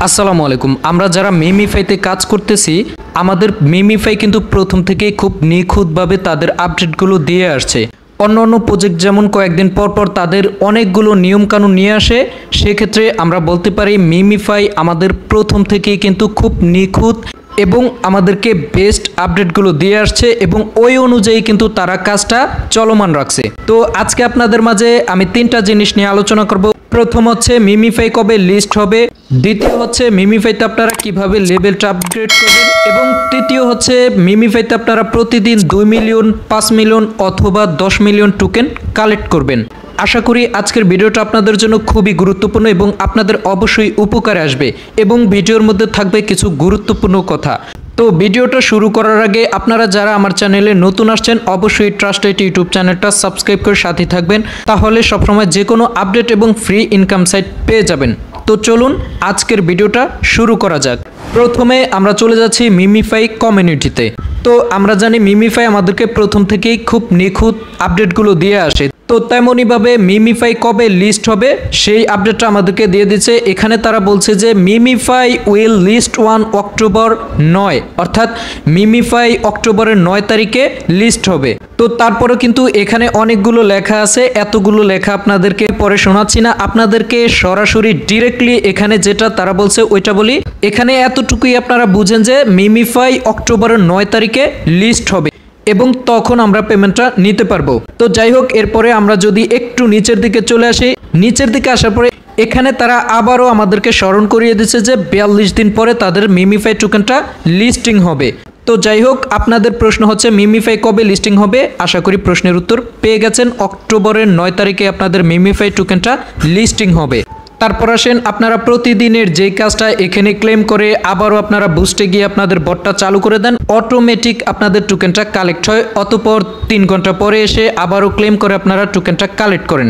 আসসালামু আলাইকুম। আমরা যারা মিমিফাইতে কাজ করতেছি, আমাদের মিমিফাই কিন্তু প্রথম থেকেই খুব নিখুঁতভাবে তাদের আপডেটগুলো দিয়ে আসছে। অন্য প্রজেক্ট যেমন কয়েকদিন পর পর তাদের অনেকগুলো নিয়মকানুন নিয়ে আসে, সেক্ষেত্রে আমরা বলতে পারি মিমিফাই আমাদের প্রথম থেকেই কিন্তু খুব নিখুঁত এবং আমাদেরকে বেস্ট আপডেটগুলো দিয়ে আসছে এবং ওই অনুযায়ী কিন্তু তারা কাজটা চলমান রাখছে। তো আজকে আপনাদের মাঝে আমি তিনটা জিনিস নিয়ে আলোচনা করব। প্রথম হচ্ছে মিমিফাই কবে লিস্ট হবে, দ্বিতীয় হচ্ছে মিমিফাইতে আপনারা কিভাবে লেভেলটা আপগ্রেড করবেন এবং তৃতীয় হচ্ছে মিমিফাইতে আপনারা প্রতিদিন 2 মিলিয়ন, 5 মিলিয়ন অথবা 10 মিলিয়ন টোকেন কালেক্ট করবেন। আশা করি আজকের ভিডিওটা আপনাদের জন্য খুবই গুরুত্বপূর্ণ এবং আপনাদের অবশ্যই উপকারে আসবে এবং ভিডিওর মধ্যে থাকবে কিছু গুরুত্বপূর্ণ কথা। তো ভিডিওটা শুরু করার আগে আপনারা যারা আমার চ্যানেলে নতুন আসছেন অবশ্যই ট্রাস্টেড ইউটিউব চ্যানেলটা সাবস্ক্রাইব করে সাথে থাকবেন, তাহলে সবসময় যে কোনো আপডেট এবং ফ্রি ইনকাম সাইট পেয়ে যাবেন। তো চলুন আজকের ভিডিওটা শুরু করা যাক। প্রথমে আমরা চলে যাচ্ছি মিমিফাই কমিউনিটিতে। তো আমরা জানি মিমিফাই আমাদেরকে প্রথম থেকেই খুব নিখুঁত আপডেটগুলো দিয়ে আসে। তো তেমনইভাবে মিমিফাই কবে লিস্ট হবে সেই আপডেটটা আমাদেরকে দিয়ে দিচ্ছে। এখানে তারা বলছে যে মিমিফাই উইল লিস্ট 1 অক্টোবর 9, অর্থাৎ মিমিফাই অক্টোবরের 9 তারিখে লিস্ট হবে। তো তারপরে কিন্তু এখানে অনেকগুলো লেখা আছে, এতগুলো লেখা আপনাদেরকে পরে শোনাচ্ছি না, আপনাদেরকে সরাসরি ডিরেক্টলি এখানে যেটা তারা বলছে ওইটা বলি। এখানে এতটুকুই আপনারা বুঝেন যে মিমিফাই অক্টোবরের 9 তারিখে লিস্ট হবে এবং তখন আমরা পেমেন্টটা নিতে পারবো। তো যাই হোক, এরপরে আমরা যদি একটু নিচের দিকে চলে আসি, নিচের দিকে আসার পরে এখানে তারা আবারও আমাদেরকে স্মরণ করিয়ে দিচ্ছে যে 42 দিন পরে তাদের মিমিফাই টোকেনটা লিস্টিং হবে। তো যাই হোক, আপনাদের প্রশ্ন হচ্ছে মিমিফাই কবে লিস্টিং হবে। আশা করি প্রশ্নের উত্তর পেয়ে গেছেন। অক্টোবরের 9 তারিখে আপনাদের মিমিফাই টোকেনটা লিস্টিং হবে। তারপর আসেন, আপনারা প্রতিদিনের যে কাজটা এখানে ক্লেম করে আবারও আপনারা বুস্টে গিয়ে আপনাদের বটটা চালু করে দেন, অটোমেটিক আপনাদের টোকেনটা কালেক্ট হয়। অতঃপর 3 ঘন্টা পরে এসে আবারও ক্লেম করে আপনারা টোকেনটা কালেক্ট করেন।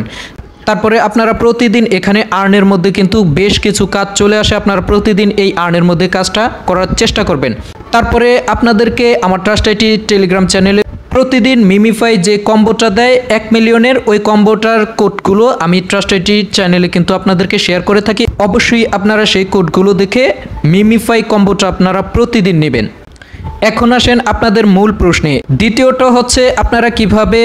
তারপরে আপনারা প্রতিদিন এখানে আর্নের মধ্যে কিন্তু বেশ কিছু কাজ চলে আসে, আপনারা প্রতিদিন এই আর্নের মধ্যে কাজটা করার চেষ্টা করবেন। তারপরে আপনাদেরকে আমার ট্রাস্ট আইটি টেলিগ্রাম চ্যানেলে প্রতিদিন মিমিফাই যে কম্বোটা দেয় 1 মিলিয়নের, ওই কম্বোটার কোডগুলো আমি ট্রাস্ট আইটি চ্যানেলে কিন্তু আপনাদেরকে শেয়ার করে থাকি। অবশ্যই আপনারা সেই কোডগুলো দেখে মিমিফাই কম্বোটা আপনারা প্রতিদিন নেবেন। এখন আসেন আপনাদের মূল প্রশ্নে। দ্বিতীয়টা হচ্ছে আপনারা কিভাবে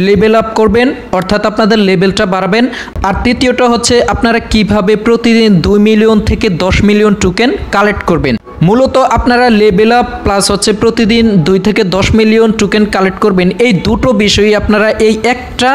লেভেল আপ করবেন, অর্থাৎ আপনাদের লেভেলটা বাড়াবেন। আর তৃতীয়টা হচ্ছে আপনারা কিভাবে প্রতিদিন 2 মিলিয়ন থেকে 10 মিলিয়ন টোকেন কালেক্ট করবেন। মূলত আপনারা লেভেল আপ প্লাস হচ্ছে প্রতিদিন 2 থেকে 10 মিলিয়ন টোকেন কালেক্ট করবেন, এই দুটো বিষয়ই আপনারা এই একটা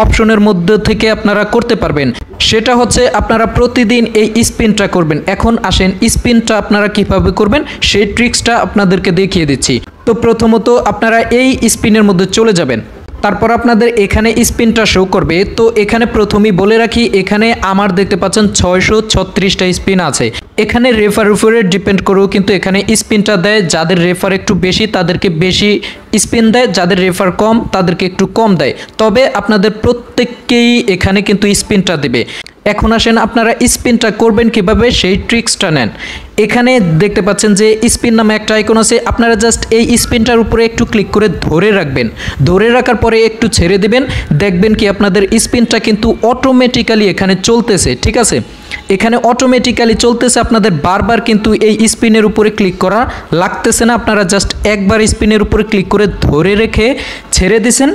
অপশনের মধ্যে থেকে আপনারা করতে পারবেন। সেটা হচ্ছে আপনারা প্রতিদিন এই স্পিনটা করবেন। এখন আসেন স্পিনটা আপনারা কিভাবে করবেন সেই ট্রিক্সটা আপনাদেরকে দেখিয়ে দিচ্ছি। তো প্রথমত আপনারা এই স্পিনের মধ্যে চলে যাবেন, তারপর আপনাদের এখানে স্পিনটা শো করবে। তো এখানে প্রথমেই বলে রাখি, এখানে আমার দেখতে পাচ্ছেন 636টা স্পিন আছে। এখানে রেফার উপরে ডিপেন্ড করেও কিন্তু এখানে স্পিনটা দেয়। যাদের রেফার একটু বেশি তাদেরকে বেশি স্পিন দেয়, যাদের রেফার কম তাদেরকে একটু কম দেয়, তবে আপনাদের প্রত্যেককেই এখানে কিন্তু স্পিনটা দেবে। এখন আসেন আপনারা স্পিনটা করবেন কিভাবে সেই ট্রিক্সটা নেন। এখানে দেখতে পাচ্ছেন যে স্পিন নামে একটা আইকন আছে, আপনারা জাস্ট এই স্পিনটার উপরে একটু ক্লিক করে ধরে রাখবেন। ধরে রাখার পরে একটু ছেড়ে দিবেন, দেখবেন কি আপনাদের স্পিনটা কিন্তু অটোমেটিক্যালি এখানে চলতেছে। ঠিক আছে, এখানে অটোমেটিক্যালি চলতেছে, আপনাদের বারবার কিন্তু এই স্পিনের উপরে ক্লিক করা লাগতেছে না। আপনারা জাস্ট একবার স্পিনের উপরে ক্লিক করে ধরে রেখে ছেড়ে দিছেন,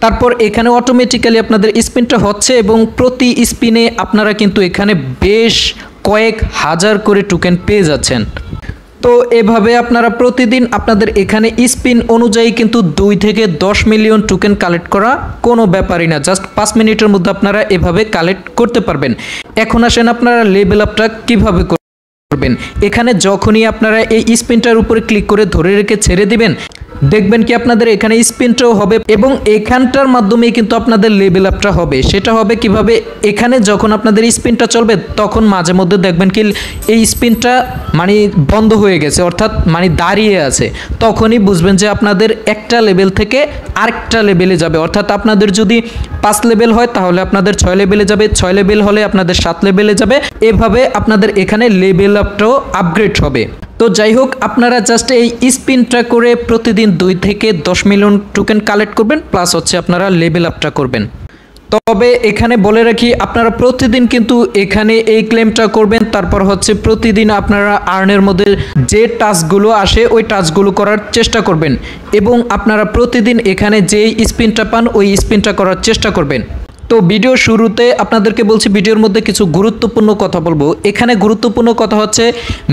তারপর এখানে অটোমেটিক্যালি আপনাদের স্পিনটা হচ্ছে এবং প্রতি স্পিনে আপনারা কিন্তু এখানে বেশ কয়েক হাজার করে টোকেন পেয়ে যাচ্ছেন। তো এভাবে আপনারা প্রতিদিন আপনাদের এখানে স্পিন অনুযায়ী কিন্তু 2 থেকে 10 মিলিয়ন টোকেন কালেক্ট করা কোনো ব্যাপারই না, জাস্ট 5 মিনিটের মধ্যে আপনারা এভাবে কালেক্ট করতে পারবেন। এখন আসেন আপনারা লেভেল আপটা কীভাবে করবেন। এখানে যখনই আপনারা এই স্পিনটার উপরে ক্লিক করে ধরে রেখে ছেড়ে দিবেন, দেখবেন কি আপনাদের এখানে স্পিনটাও হবে এবং এখানটার মাধ্যমে কিন্তু আপনাদের লেভেল আপটা হবে। সেটা হবে কিভাবে, এখানে যখন আপনাদের স্পিনটা চলবে তখন মাঝে মধ্যে দেখবেন কি এই স্পিনটা মানে বন্ধ হয়ে গেছে, অর্থাৎ মানে দাঁড়িয়ে আছে, তখনই বুঝবেন যে আপনাদের একটা লেভেল থেকে আরেকটা লেভেলে যাবে। অর্থাৎ আপনাদের যদি 5 লেভেল হয় তাহলে আপনাদের 6 লেভেলে যাবে, 6 লেভেল হলে আপনাদের 7 লেভেলে যাবে, এভাবে আপনাদের এখানে লেভেল আপটাও আপগ্রেড হবে। তো যাই হোক, আপনারা জাস্ট এই স্পিনটা করে প্রতিদিন 2 থেকে 10 মিলিয়ন টোকেন কালেক্ট করবেন, প্লাস হচ্ছে আপনারা লেভেল আপটা করবেন। তবে এখানে বলে রাখি, আপনারা প্রতিদিন কিন্তু এখানে এই ক্লেমটা করবেন, তারপর হচ্ছে প্রতিদিন আপনারা আর্নের মধ্যে যে টাস্কগুলো আসে ওই টাস্কগুলো করার চেষ্টা করবেন এবং আপনারা প্রতিদিন এখানে যেই স্পিনটা পান ওই স্পিনটা করার চেষ্টা করবেন। তো ভিডিও শুরুতে আপনাদেরকে বলছি, ভিডিওর মধ্যে কিছু গুরুত্বপূর্ণ কথা বলবো। এখানে গুরুত্বপূর্ণ কথা হচ্ছে,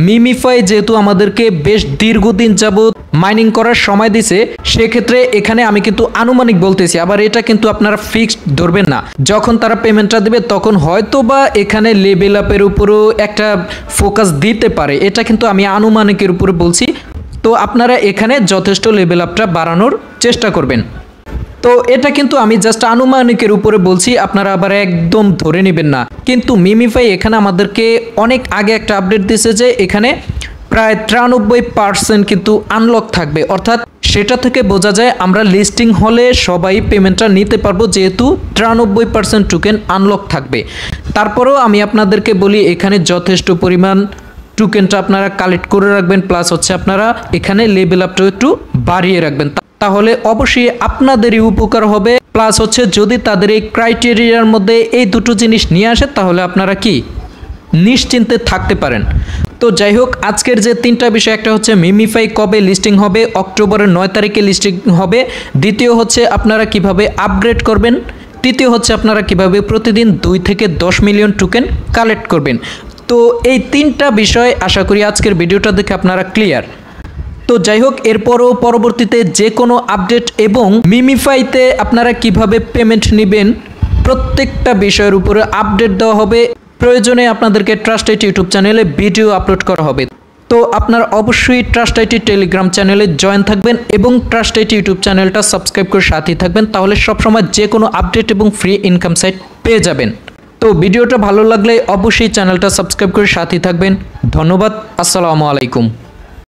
মিমিফাই যেহেতু আমাদেরকে বেশ দীর্ঘদিন যাবত মাইনিং করার সময় দিছে, সেক্ষেত্রে এখানে আমি কিন্তু আনুমানিক বলতেছি, আবার এটা কিন্তু আপনারা ফিক্সড ধরবেন না। যখন তারা পেমেন্টটা দেবে তখন হয়তো বা এখানে লেভেল আপের উপরও একটা ফোকাস দিতে পারে, এটা কিন্তু আমি আনুমানিকের উপরে বলছি। তো আপনারা এখানে যথেষ্ট লেভেল আপটা বাড়ানোর চেষ্টা করবেন। তো এটা কিন্তু আমি জাস্ট আনুমানিকের উপরে বলছি, আপনারা আবার একদম ধরে নেবেন না। কিন্তু মিমিফাই এখানে আমাদেরকে অনেক আগে একটা আপডেট দিয়েছে যে এখানে প্রায় 93% কিন্তু আনলক থাকবে, অর্থাৎ সেটা থেকে বোঝা যায় আমরা লিস্টিং হলে সবাই পেমেন্টটা নিতে পারবো, যেহেতু 93% টোকেন আনলক থাকবে। তারপরেও আমি আপনাদেরকে বলি, এখানে যথেষ্ট পরিমাণ টোকেনটা আপনারা কালেক্ট করে রাখবেন, প্লাস হচ্ছে আপনারা এখানে লেভেল আপটা একটু বাড়িয়ে রাখবেন, তাহলে অবশ্যই আপনাদেরই উপকার হবে। প্লাস হচ্ছে যদি তাদের এই ক্রাইটেরিয়ার মধ্যে এই দুটো জিনিস নিয়ে আসে তাহলে আপনারা কি নিশ্চিন্তে থাকতে পারেন। তো যাই হোক, আজকের যে তিনটা বিষয়, একটা হচ্ছে মিমিফাই কবে লিস্টিং হবে, অক্টোবরের 9 তারিখে লিস্টিং হবে। দ্বিতীয় হচ্ছে আপনারা কিভাবে আপগ্রেড করবেন। তৃতীয় হচ্ছে আপনারা কিভাবে প্রতিদিন 2 থেকে 10 মিলিয়ন টোকেন কালেক্ট করবেন। তো এই তিনটা বিষয় আশা করি আজকের ভিডিওটা দেখে আপনারা ক্লিয়ার। তো যাই হোক, এরপরও পরবর্তীতে যে কোনো আপডেট এবং মিমিফাইতে আপনারা কিভাবে পেমেন্ট নেবেন প্রত্যেকটা বিষয়ের উপরে আপডেট দেওয়া হবে। প্রয়োজনে আপনাদেরকে ট্রাস্ট আইটি ইউটিউব চ্যানেলে ভিডিও আপলোড করা হবে। তো আপনারা অবশ্যই ট্রাস্ট আইটি টেলিগ্রাম চ্যানেলে জয়েন থাকবেন এবং ট্রাস্ট আইটি ইউটিউব চ্যানেলটা সাবস্ক্রাইব করে সাথেই থাকবেন, তাহলে সবসময় যে কোনো আপডেট এবং ফ্রি ইনকাম সাইট পেয়ে যাবেন। তো ভিডিওটা ভালো লাগলে অবশ্যই চ্যানেলটা সাবস্ক্রাইব করে সাথেই থাকবেন। ধন্যবাদ। আসসালামু আলাইকুম।